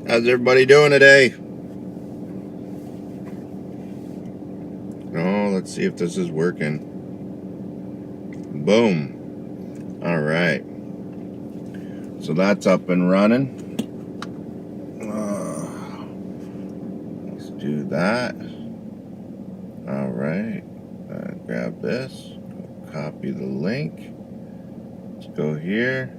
How's everybody doing today? Oh, let's see if this is working. Boom. All right. So that's up and running. Let's do that. All right. Grab this. Copy the link. Let's go here.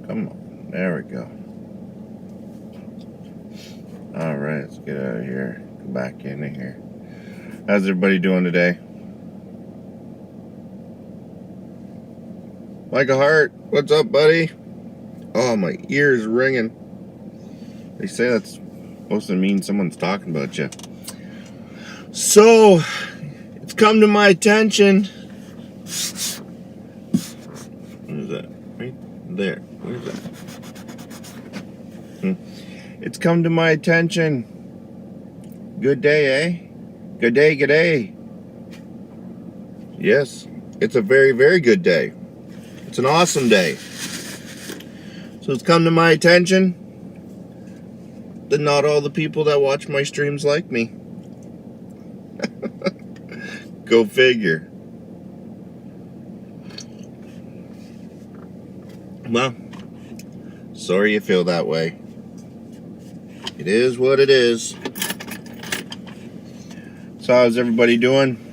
Come on. There we go. All right. Let's get out of here. Come back in here. How's everybody doing today? Michael Hart, what's up, buddy? Oh, my ear's ringing. They say that's supposed to mean someone's talking about you. So, it's come to my attention. What is that? Right there. What is that? It's come to my attention. Good day, eh? Good day, good day. Yes, it's a very, very good day. It's an awesome day. So it's come to my attention that not all the people that watch my streams like me. Go figure. Well, sorry you feel that way. It is what it is. So how's everybody doing?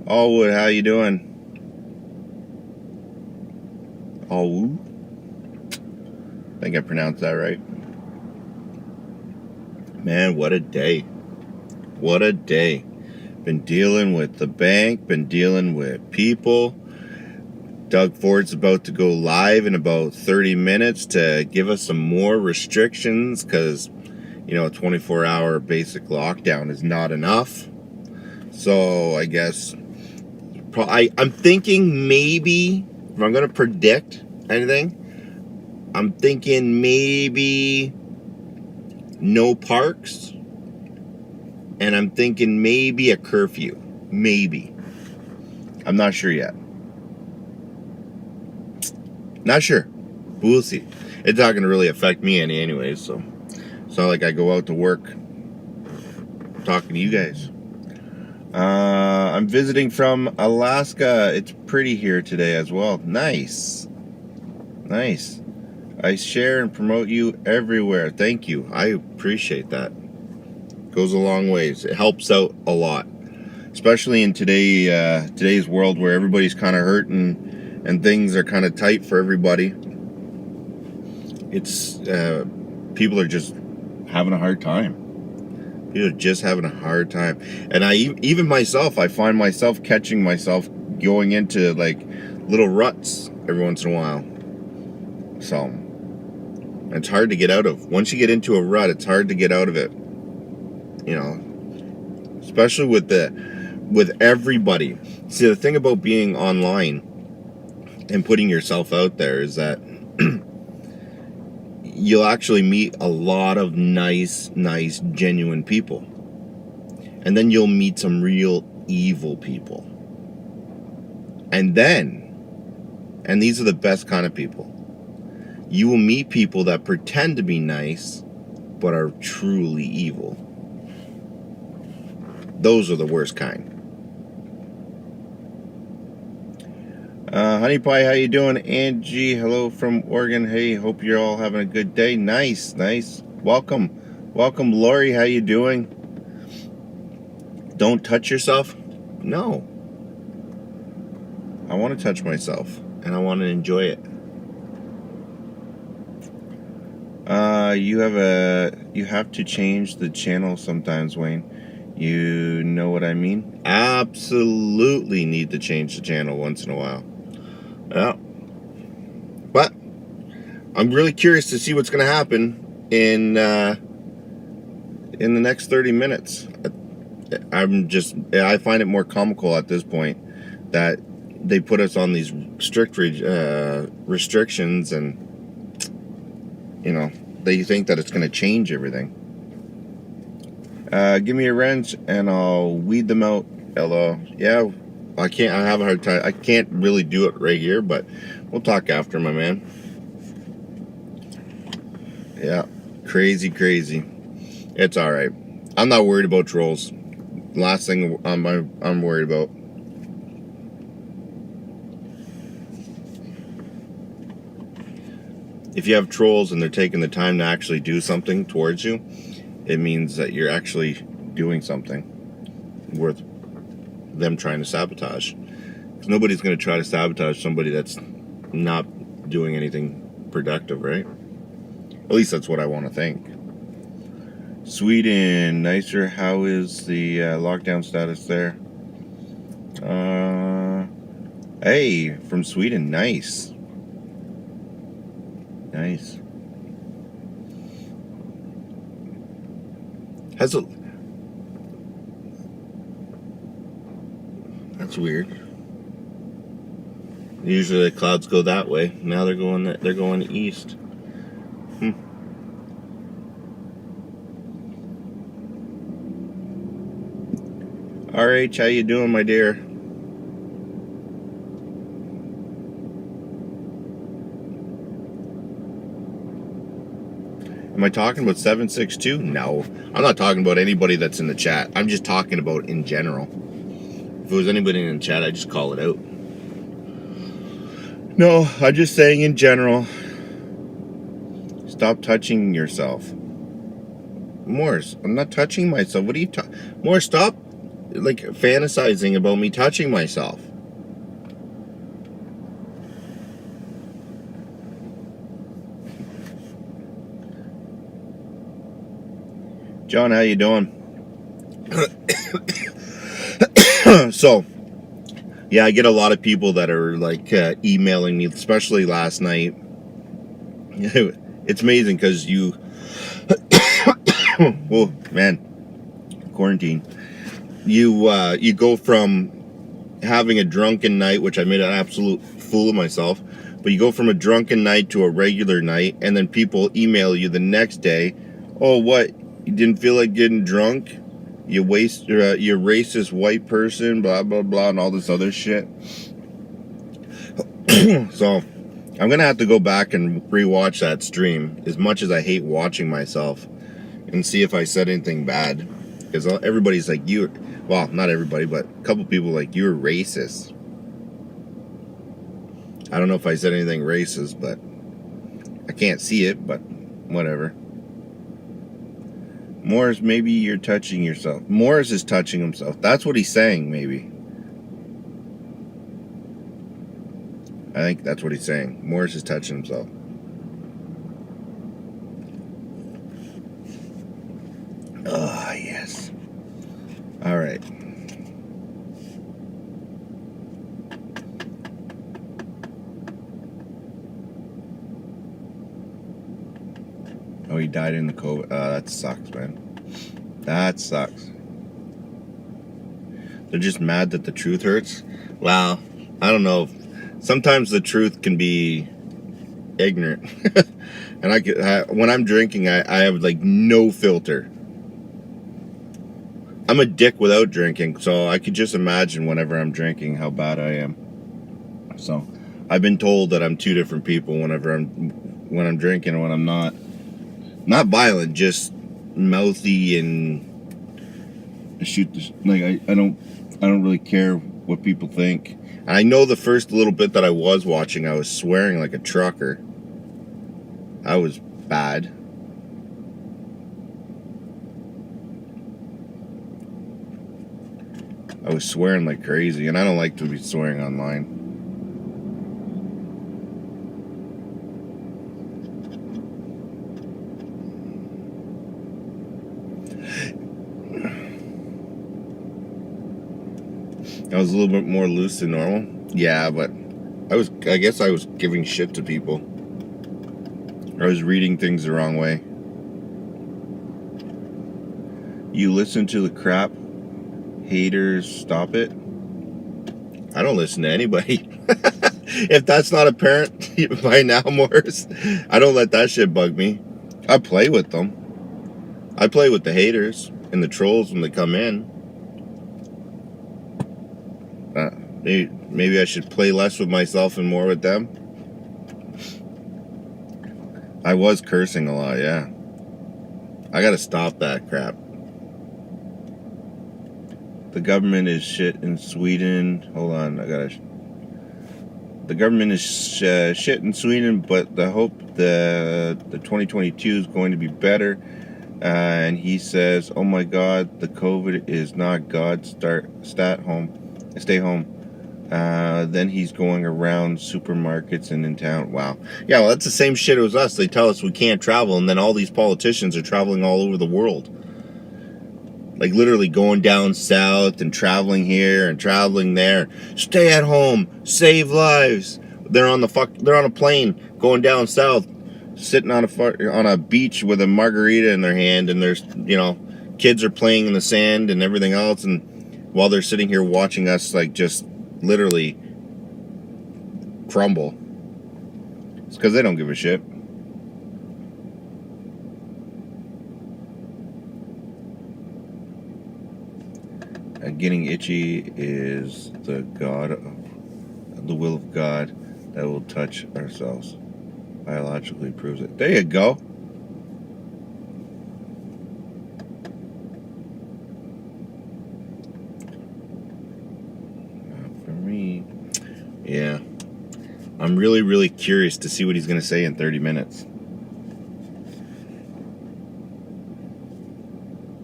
Allwood, how you doing? Allwood? I think I pronounced that right. Man, what a day. What a day. Been dealing with the bank, been dealing with people. Doug Ford's about to go live in about 30 minutes to give us some more restrictions because, you know, a 24-hour basic lockdown is not enough. So I guess I'm thinking maybe, if I'm going to predict anything, I'm thinking maybe no parks, and I'm thinking maybe a curfew. Maybe. I'm not sure yet. Not sure. But we'll see. It's not going to really affect me anyways, so it's not like I go out to work talking to you guys. I'm visiting from Alaska. It's pretty here today as well. Nice. Nice. I share and promote you everywhere. Thank you. I appreciate that. Goes a long ways. It helps out a lot. Especially in today's world where everybody's kind of hurting and things are kind of tight for everybody. It's people are just having a hard time. People are just having a hard time. And even myself, I find myself catching myself going into like little ruts every once in a while. So it's hard to get out of. Once you get into a rut, it's hard to get out of it. You know, especially with everybody. See, the thing about being online and putting yourself out there is that you'll actually meet a lot of nice, genuine people. And then you'll meet some real evil people. And these are the best kind of people, you will meet people that pretend to be nice, but are truly evil. Those are the worst kind. Honey Pie, how you doing? Angie, hello from Oregon. Hey, hope you're all having a good day. Nice. Welcome, Lori. How you doing? Don't touch yourself? No. I want to touch myself, and I want to enjoy it. You have to change the channel sometimes, Wayne. You know what I mean? Absolutely need to change the channel once in a while. Yeah. But I'm really curious to see what's going to happen in the next 30 minutes. I find it more comical at this point that they put us on these strict restrictions, and you know, they think that it's going to change everything. Give me a wrench and I'll weed them out. Hello. Yeah, I have a hard time. I can't really do it right here, but we'll talk after, my man. Yeah, crazy. It's all right. I'm not worried about trolls. Last thing I'm worried about. If you have trolls and they're taking the time to actually do something towards you, it means that you're actually doing something worth them trying to sabotage. Because nobody's going to try to sabotage somebody that's not doing anything productive, right? At least that's what I want to think. Sweden, nicer. How is the lockdown status there? Hey, from Sweden, nice. Nice. That's weird. Usually the clouds go that way. Now they're going east. RH, how you doing, my dear? Am I talking about 762? No. I'm not talking about anybody that's in the chat. I'm just talking about in general. If it was anybody in the chat, I'd just call it out. No, I'm just saying in general. Stop touching yourself. Morris, I'm not touching myself. What are you talking? Morris, stop like fantasizing about me touching myself. John, how you doing? So, yeah, I get a lot of people that are like emailing me, especially last night. It's amazing because you, oh man, quarantine. You go from having a drunken night, which I made an absolute fool of myself, but you go from a drunken night to a regular night, and then people email you the next day. Oh, what? You didn't feel like getting drunk? You you're racist white person, blah, blah, blah, and all this other shit. So, I'm going to have to go back and rewatch that stream, as much as I hate watching myself, and see if I said anything bad. Because everybody's like, well, not everybody, but a couple people like, you're racist. I don't know if I said anything racist, but I can't see it, but whatever. Morris, maybe you're touching yourself. Morris is touching himself. That's what he's saying, maybe. I think that's what he's saying. Morris is touching himself. Ah, yes. All right. Oh, he died in the COVID. That sucks, man. That sucks. They're just mad that the truth hurts. Well, I don't know. Sometimes the truth can be ignorant. And when I'm drinking, I have like no filter. I'm a dick without drinking, so I could just imagine whenever I'm drinking how bad I am. So I've been told that I'm two different people when I'm drinking and when I'm not. Not violent, just mouthy and shoot the, like I don't really care what people think. And I know the first little bit that I was watching, I was swearing like a trucker. I was bad. I was swearing like crazy, and I don't like to be swearing online. I was a little bit more loose than normal. Yeah, but I guess I was giving shit to people. I was reading things the wrong way. You listen to the crap. Haters, stop it. I don't listen to anybody. If that's not apparent by now, Morris, I don't let that shit bug me. I play with them. I play with the haters and the trolls when they come in. Maybe I should play less with myself and more with them. I was cursing a lot, yeah. I gotta stop that crap. The government is shit in Sweden. Hold on, the government is shit in Sweden, but I hope the 2022 is going to be better. And he says, "Oh my God, the COVID is not God. Stay home." Then he's going around supermarkets and in town. Wow. Yeah, well, that's the same shit as us. They tell us we can't travel, and then all these politicians are traveling all over the world. Like literally going down south and traveling here and traveling there. Stay at home, save lives. They're on a plane going down south, sitting on a beach with a margarita in their hand, and there's, kids are playing in the sand and everything else, and while they're sitting here watching us like just literally crumble. It's because they don't give a shit. Getting itchy is the will of God that will touch ourselves. Biologically proves it. There you go. For me, yeah. I'm really, really curious to see what he's going to say in 30 minutes.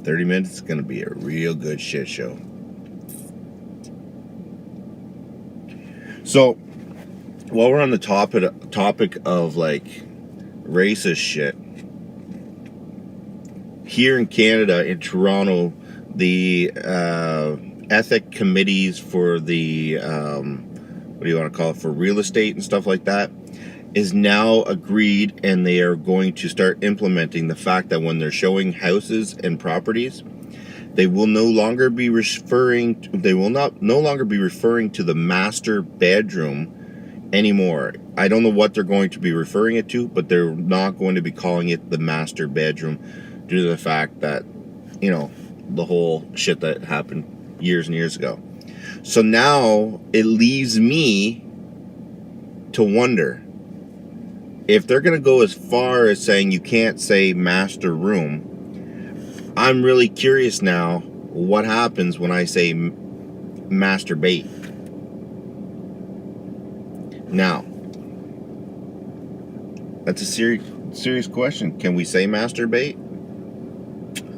30 minutes is going to be a real good shit show. So, while we're on the topic of like racist shit, here in Canada, in Toronto, the ethic committees for the what do you want to call it, for real estate and stuff like that, is now agreed, and they are going to start implementing the fact that when they're showing houses and properties, they will no longer be referring to the master bedroom anymore. I don't know what they're going to be referring it to, but they're not going to be calling it the master bedroom due to the fact that, the whole shit that happened years and years ago. So now it leaves me to wonder if they're going to go as far as saying you can't say master room. I'm really curious now what happens when I say masturbate. Now, that's a serious question. Can we say masturbate?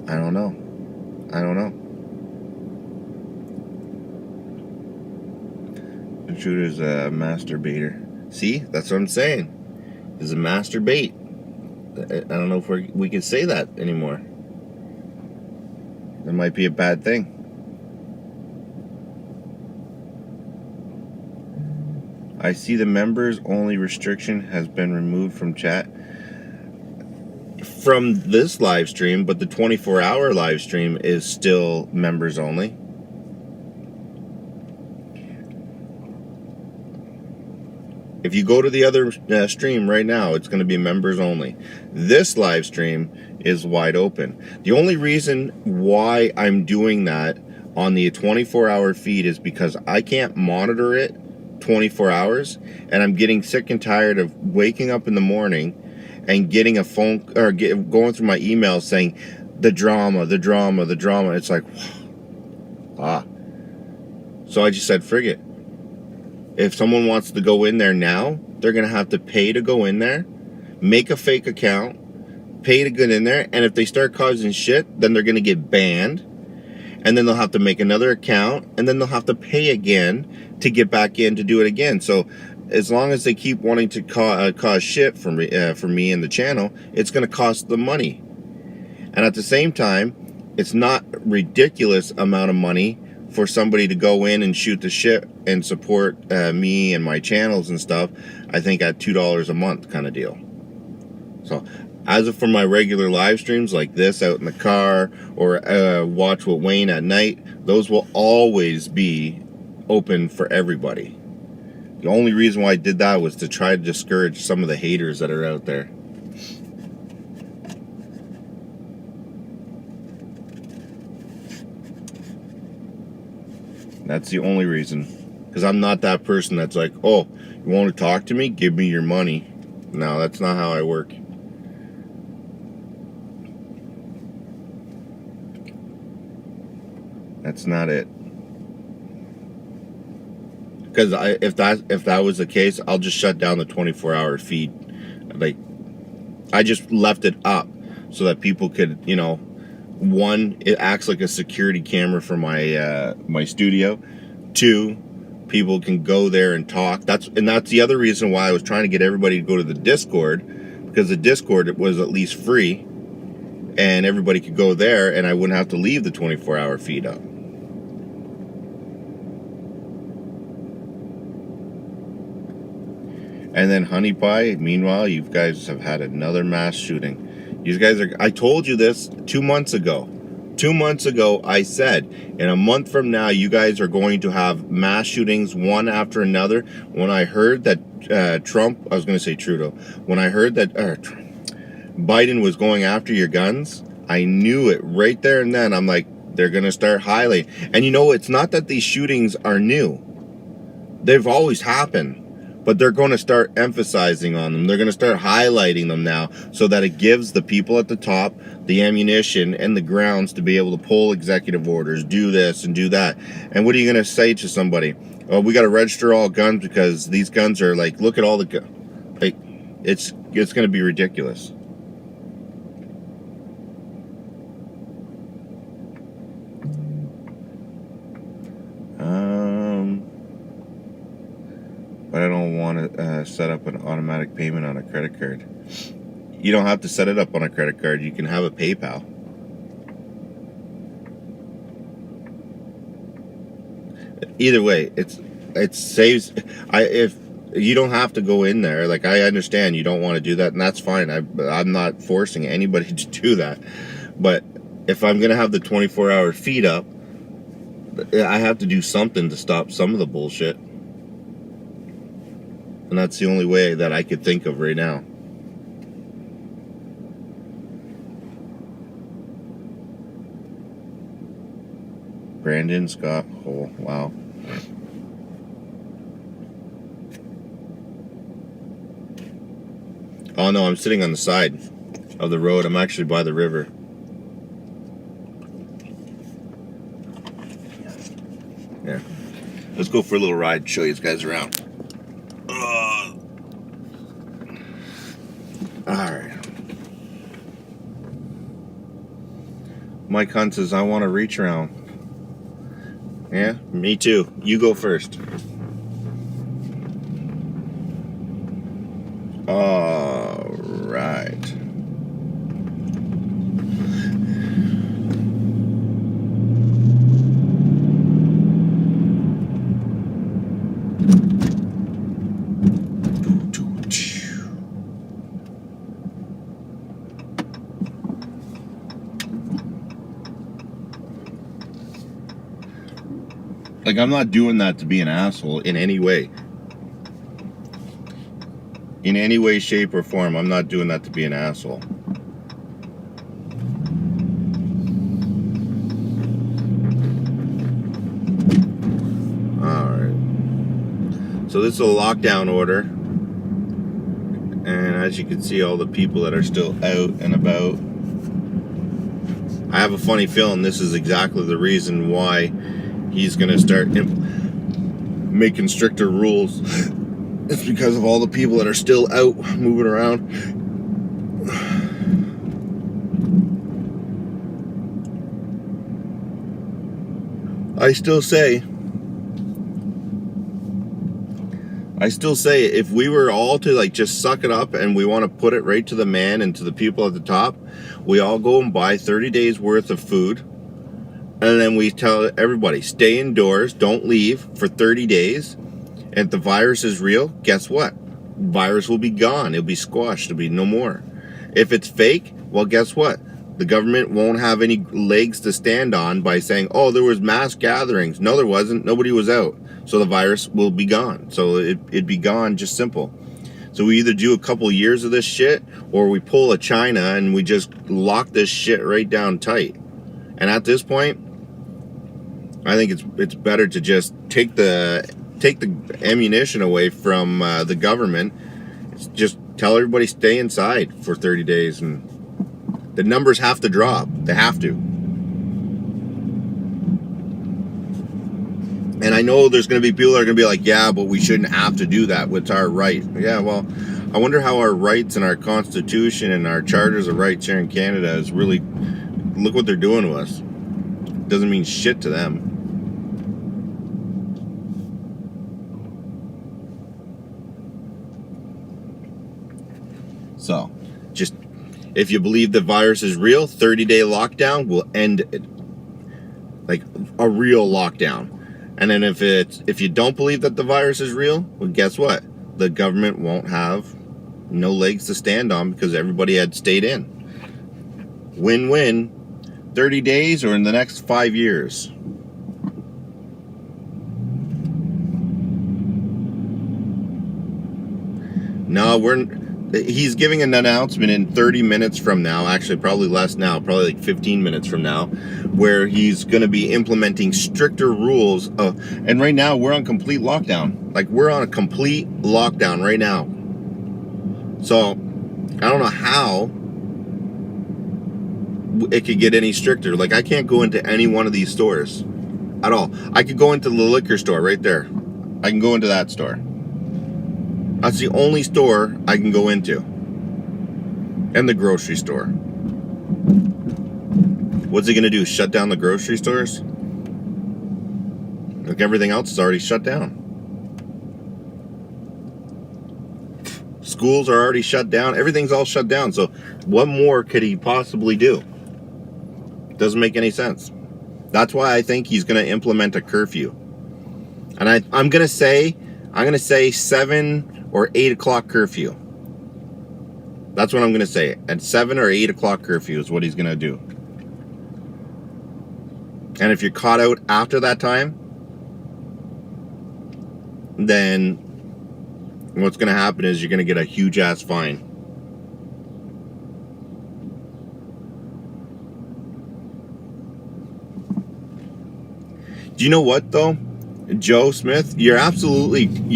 I don't know. Intruder's a masturbator. See, that's what I'm saying. Is a masturbate. I don't know if we can say that anymore. That might be a bad thing. I see the members only restriction has been removed from chat from this live stream, but the 24-hour live stream is still members only. If you go to the other stream right now, it's going to be members only. This live stream is wide open. The only reason why I'm doing that on the 24-hour feed is because I can't monitor it 24 hours, and I'm getting sick and tired of waking up in the morning and getting a phone or going through my emails saying the drama. It's like, So I just said, frig it. If someone wants to go in there now, they're going to have to pay to go in there, make a fake account, pay to get in there, and if they start causing shit, then they're going to get banned, and then they'll have to make another account, and then they'll have to pay again to get back in to do it again. So as long as they keep wanting to cause shit for me and the channel, it's going to cost them money. And at the same time, it's not ridiculous amount of money for somebody to go in and shoot the shit and support me and my channels and stuff. I think at $2 a month kind of deal. So as of for my regular live streams like this out in the car, or watch with Wayne at night, those will always be open for everybody. The only reason why I did that was to try to discourage some of the haters that are out there. That's the only reason. Because I'm not that person that's like, oh, you want to talk to me? Give me your money. No, that's not how I work. That's not it. Because if that was the case, I'll just shut down the 24-hour feed. Like, I just left it up so that people could, you know, one, it acts like a security camera for my my studio. Two, people can go there and talk. That's the other reason why I was trying to get everybody to go to the Discord, because the Discord was at least free, and everybody could go there, and I wouldn't have to leave the 24-hour feed up. And then Honey Pie, meanwhile, you guys have had another mass shooting. You guys are, I told you this 2 months ago. 2 months ago, I said, in a month from now, you guys are going to have mass shootings one after another. When I heard that Trump, I was going to say Trudeau, when I heard that Biden was going after your guns, I knew it right there and then. I'm like, they're going to start highlighting. And you know, it's not that these shootings are new. They've always happened. But they're going to start emphasizing on them. They're going to start highlighting them now so that it gives the people at the top the ammunition and the grounds to be able to pull executive orders, do this and do that. And what are you going to say to somebody? Oh, we got to register all guns because these guns are like, look at all the like, it's going to be ridiculous. But I don't want to set up an automatic payment on a credit card. You don't have to set it up on a credit card. You can have a PayPal. Either way, it saves. If you don't have to go in there, like, I understand you don't want to do that, and that's fine. I'm not forcing anybody to do that. But if I'm gonna have the 24-hour feed up, I have to do something to stop some of the bullshit. And that's the only way that I could think of right now. Brandon Scott. Oh, wow. Oh, no, I'm sitting on the side of the road. I'm actually by the river. Yeah. Let's go for a little ride, show you guys around. Alright. Mike Hunt says, I want to reach around. Yeah, me too. You go first. Alright. Like, I'm not doing that to be an asshole in any way. In any way, shape, or form, I'm not doing that to be an asshole. Alright. So this is a lockdown order. And as you can see, all the people that are still out and about. I have a funny feeling this is exactly the reason why he's going to start making stricter rules. It's because of all the people that are still out moving around. I still say if we were all to, like, just suck it up and we want to put it right to the man and to the people at the top, we all go and buy 30 days worth of food. And then we tell everybody, stay indoors, don't leave for 30 days. And if the virus is real, guess what? Virus will be gone. It'll be squashed. It'll be no more. If it's fake, well, guess what? The government won't have any legs to stand on by saying, oh, there was mass gatherings. No, there wasn't. Nobody was out. So the virus will be gone. So it'd be gone, just simple. So we either do a couple years of this shit, or we pull a China and we just lock this shit right down tight. And at this point, I think it's better to just take the ammunition away from the government. Just tell everybody stay inside for 30 days, and the numbers have to drop. They have to. And I know there's going to be people that are going to be like, yeah, but we shouldn't have to do that. It's our right. Yeah, well, I wonder how our rights and our Constitution and our charters of rights here in Canada is really, look what they're doing to us. It doesn't mean shit to them. So, just, if you believe the virus is real, 30-day lockdown will end it. Like, a real lockdown. And then if you don't believe that the virus is real, well, guess what? The government won't have no legs to stand on because everybody had stayed in. Win-win. 30 days or in the next 5 years. No, he's giving an announcement in 30 minutes from now, actually probably less now, probably like 15 minutes from now, where he's going to be implementing stricter rules. And right now we're on complete lockdown. Like, we're on a complete lockdown right now. So I don't know how it could get any stricter. Like, I can't go into any one of these stores at all. I could go into the liquor store right there. I can go into that store. That's the only store I can go into. And the grocery store. What's he gonna do? Shut down the grocery stores? Like, everything else is already shut down. Schools are already shut down. Everything's all shut down. So what more could he possibly do? Doesn't make any sense. That's why I think he's gonna implement a curfew. And I'm gonna say 7 or 8 o'clock curfew. That's what I'm going to say. At 7 or 8 o'clock curfew is what he's going to do. And if you're caught out after that time, then what's going to happen is you're going to get a huge ass fine. Do you know what though? Joe Smith, you're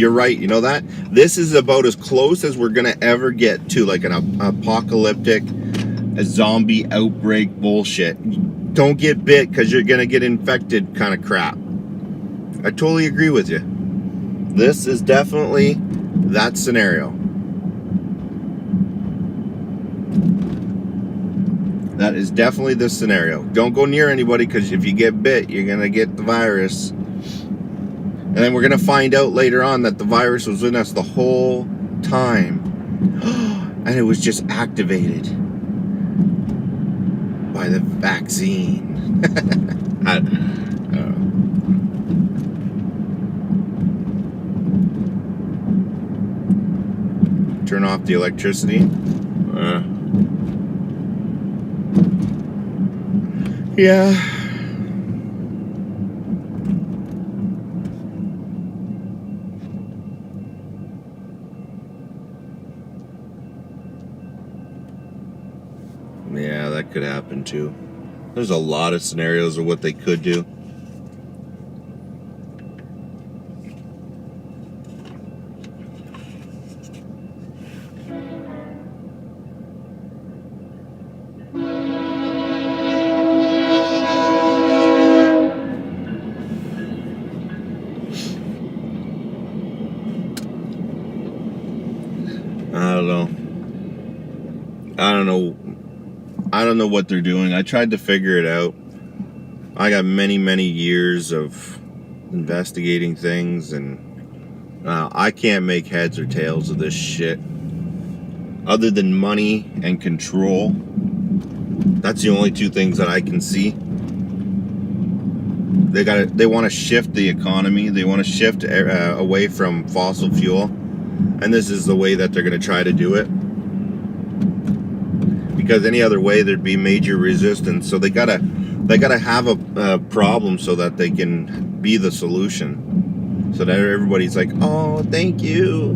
right. You know that? This is about as close as we're going to ever get to like an apocalyptic, a zombie outbreak bullshit. Don't get bit because you're going to get infected kind of crap. I totally agree with you. This is definitely that scenario. That is definitely this scenario. Don't go near anybody because if you get bit, you're going to get the virus. And then we're going to find out later on that the virus was in us the whole time. And it was just activated by the vaccine. I don't know. Turn off the electricity. Yeah. Yeah, that could happen too. There's a lot of scenarios of what they could do. I don't know what they're doing. I tried to figure it out. I got many years of investigating things, and I can't make heads or tails of this shit. Other than money and control. That's the only two things that I can see. They want to shift the economy. They want to shift away from fossil fuel. And this is the way that they're going to try to do it. Because any other way there'd be major resistance. So they gotta have a problem so that they can be the solution. so that everybody's like, oh, thank you.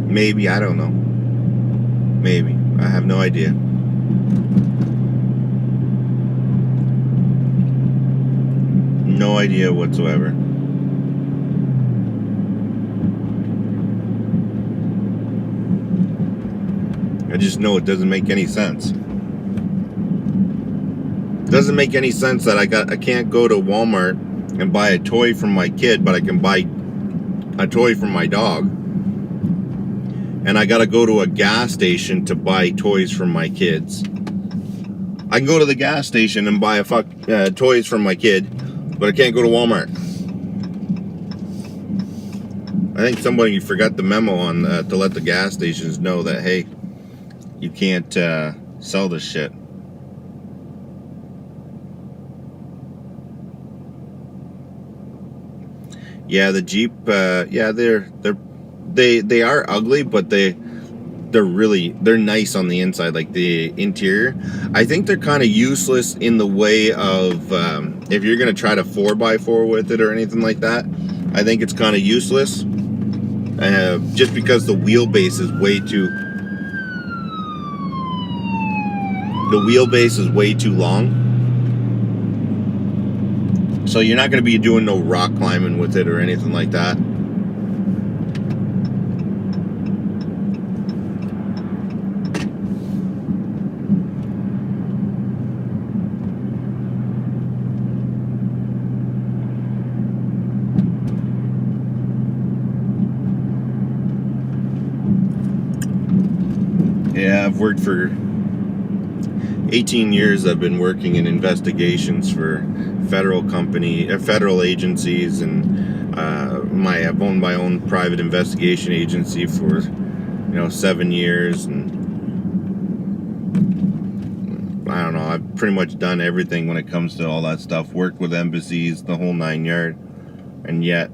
Maybe, I don't know. Maybe. I have no idea. No idea whatsoever. I just know it doesn't make any sense. It doesn't make any sense that I can't go to Walmart and buy a toy from my kid, but I can buy a toy from my dog. And I gotta go to a gas station to buy toys from my kids. I can go to the gas station and buy toys from my kid, but I can't go to Walmart. I think somebody forgot the memo on to let the gas stations know that, hey, you can't sell this shit. Yeah, the Jeep. Yeah, they are ugly, but they're nice on the inside, like the interior. I think they're kind of useless in the way of if you're gonna try to 4x4 with it or anything like that. I think it's kind of useless, just because the wheelbase is way too. The wheelbase is way too long. So you're not going to be doing no rock climbing with it or anything like that. Yeah, I've worked for 18 years. I've been working in investigations for federal agencies, and I've owned my own private investigation agency for 7 years, and I don't know, I've pretty much done everything when it comes to all that stuff. Worked with embassies, the whole 9 yard, and yet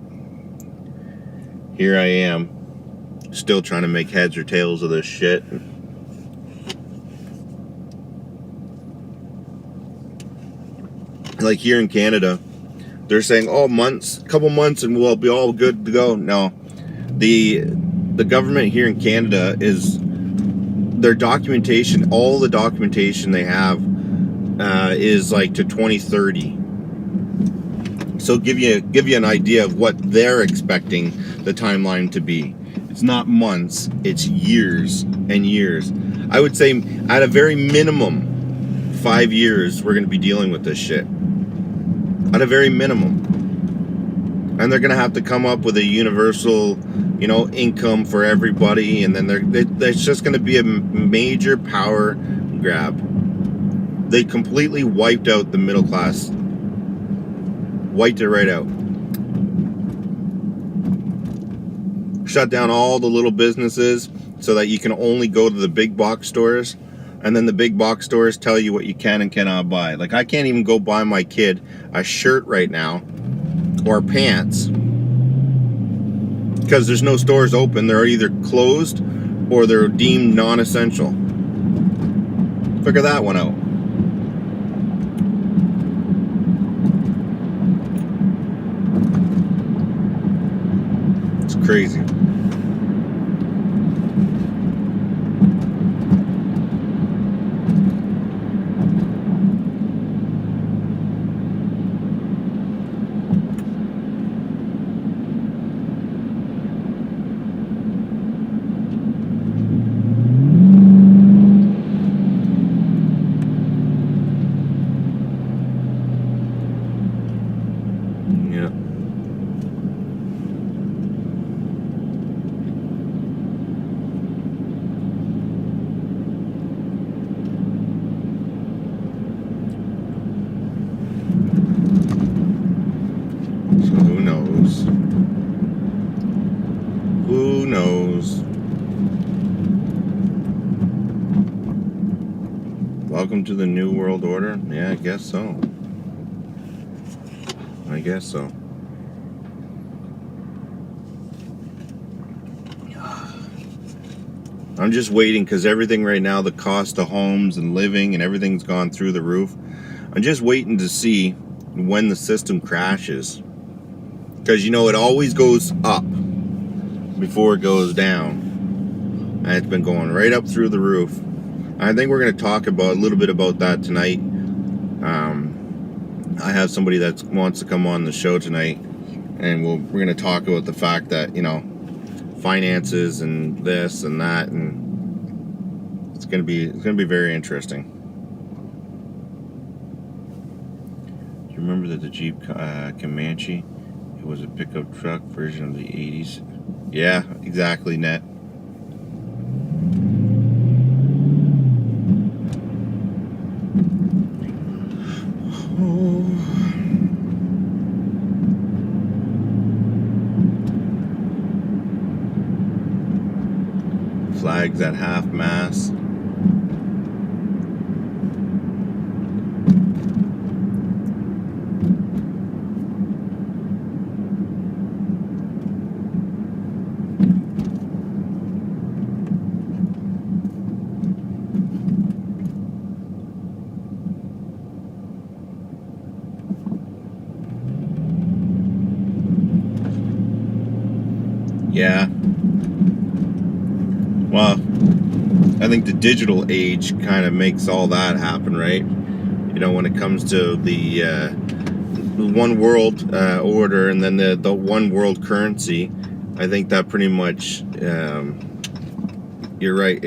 here I am still trying to make heads or tails of this shit. Like here in Canada, they're saying, oh, couple months and we'll be all good to go. No, the government here in Canada is, their documentation, all the documentation they have is like to 2030. So give you an idea of what they're expecting the timeline to be. It's not months, it's years and years. I would say at a very minimum 5 years we're going to be dealing with this shit. At a very minimum. And they're going to have to come up with a universal, income for everybody, and then there's just going to be a major power grab. They completely wiped out the middle class. Wiped it right out. Shut down all the little businesses so that you can only go to the big box stores. And then the big box stores tell you what you can and cannot buy. Like, I can't even go buy my kid a shirt right now or pants because there's no stores open. They're either closed or they're deemed non-essential. Figure that one out. It's crazy. Who knows? Welcome to the New World Order? Yeah, I guess so. I guess so. I'm just waiting because everything right now, the cost of homes and living and everything's gone through the roof. I'm just waiting to see when the system crashes. Because, you know, it always goes up before it goes down. And it's been going right up through the roof. I think we're going to talk about a little bit about that tonight. I have somebody that wants to come on the show tonight, and we're going to talk about the fact that, you know, finances and this and that, and it's going to be very interesting. Do you remember that the Jeep Comanche, it was a pickup truck version of the 80s? Yeah, exactly, Net. Flags at half mast. Yeah. Well, I think the digital age kind of makes all that happen, right? You know, when it comes to the one world order and then the one world currency, I think that pretty much, you're right.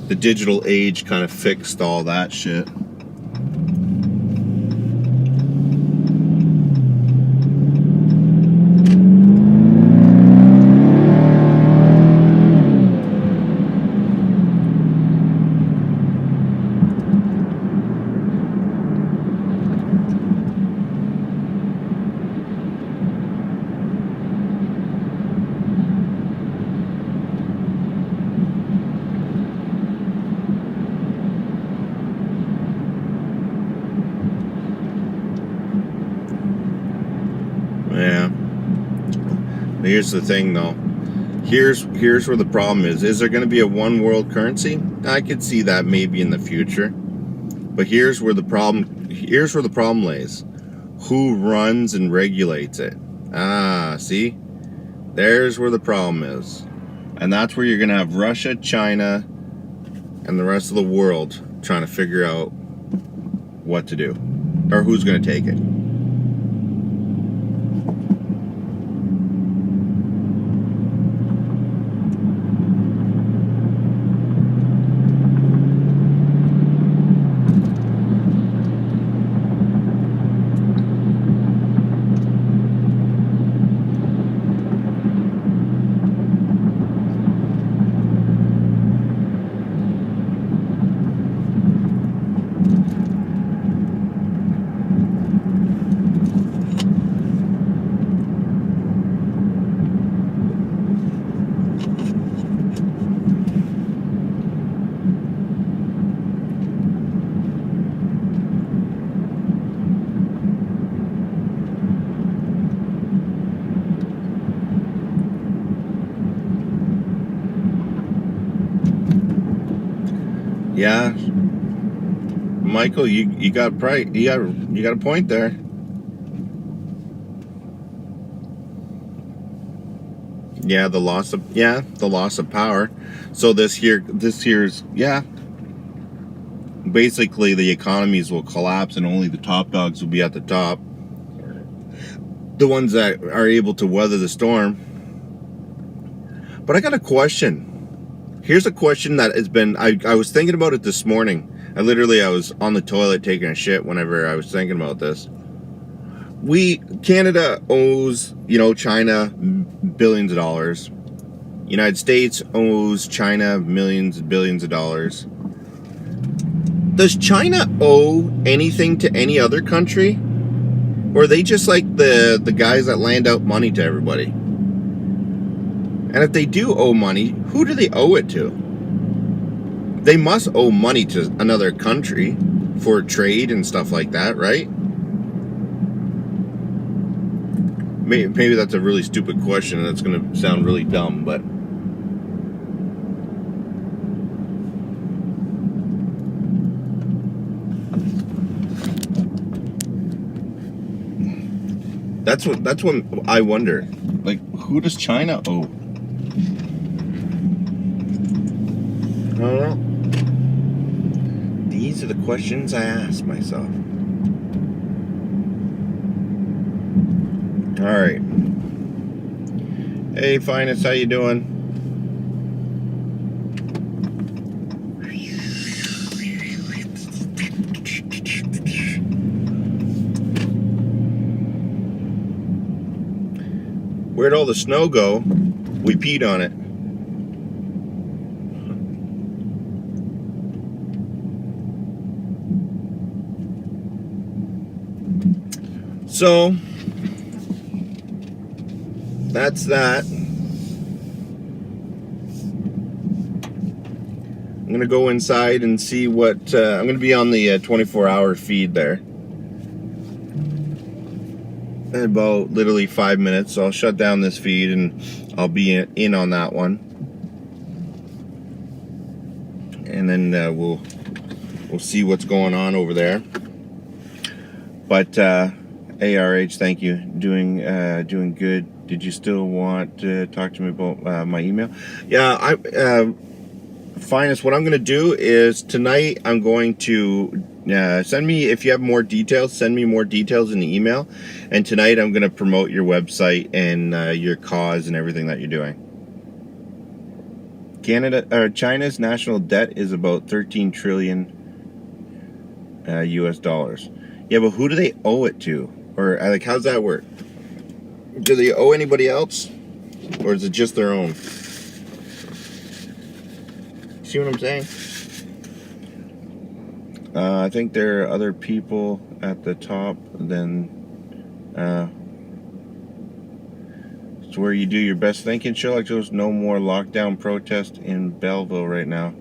The digital age kind of fixed all that shit. Yeah. Here's the thing, though. Here's where the problem is. Is there going to be a one world currency? I could see that maybe in the future. But here's where the problem lays. Who runs and regulates it? Ah, see? There's where the problem is. And that's where you're going to have Russia, China, and the rest of the world trying to figure out what to do. Or who's going to take it. Yeah, Michael, you got a point there. Yeah, the loss of power. So this here's basically the economies will collapse and only the top dogs will be at the top. The ones that are able to weather the storm. But I got a question. Here's a question that has been, I was thinking about it this morning. I was on the toilet taking a shit whenever I was thinking about this. Canada owes, China billions of dollars. United States owes China millions and billions of dollars. Does China owe anything to any other country? Or are they just like the guys that land out money to everybody? And if they do owe money, who do they owe it to? They must owe money to another country for trade and stuff like that, right? Maybe that's a really stupid question and it's going to sound really dumb, but... That's what I wonder. Like, who does China owe? I don't know. These are the questions I ask myself. All right. Hey, Finest, how you doing? Where'd all the snow go? We peed on it. So, that's that. I'm going to go inside and see what... I'm going to be on the 24-hour feed there. In about literally 5 minutes, so I'll shut down this feed and I'll be in on that one. And then we'll see what's going on over there. But ARH, thank you. Doing good. Did you still want to talk to me about my email? Yeah, Finest, what I'm going to do is tonight I'm going to send me, if you have more details, send me more details in the email. And tonight I'm going to promote your website and your cause and everything that you're doing. China's national debt is about 13 trillion US dollars. Yeah, but who do they owe it to? Or like, how's that work? Do they owe anybody else? Or is it just their own? See what I'm saying? I think there are other people at the top than it's where you do your best thinking. Show like there's no more lockdown protest in Belleville right now.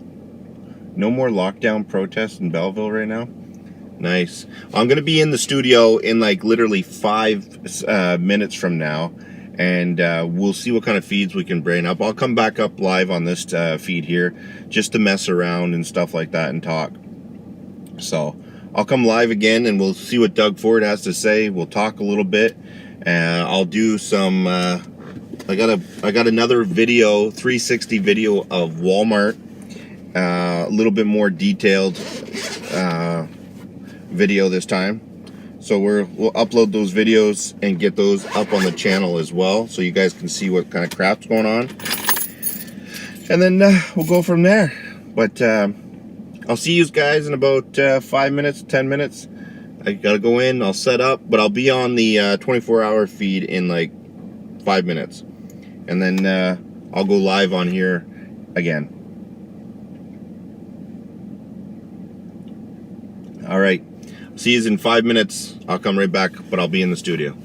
No more lockdown protest in Belleville right now. Nice. I'm gonna be in the studio in like literally 5 minutes from now, and we'll see what kind of feeds we can bring up. I'll come back up live on this feed here just to mess around and stuff like that and talk. So I'll come live again and we'll see what Doug Ford has to say. We'll talk a little bit. I'll do some I got another video, 360 video of Walmart, a little bit more detailed video this time. So we'll upload those videos and get those up on the channel as well, so you guys can see what kind of crap's going on. And then we'll go from there. But I'll see you guys in about 5 minutes, 10 minutes. I gotta go in, I'll set up, but I'll be on the 24-hour feed in like 5 minutes. And then I'll go live on here again. All right. See you in 5 minutes. I'll come right back, but I'll be in the studio.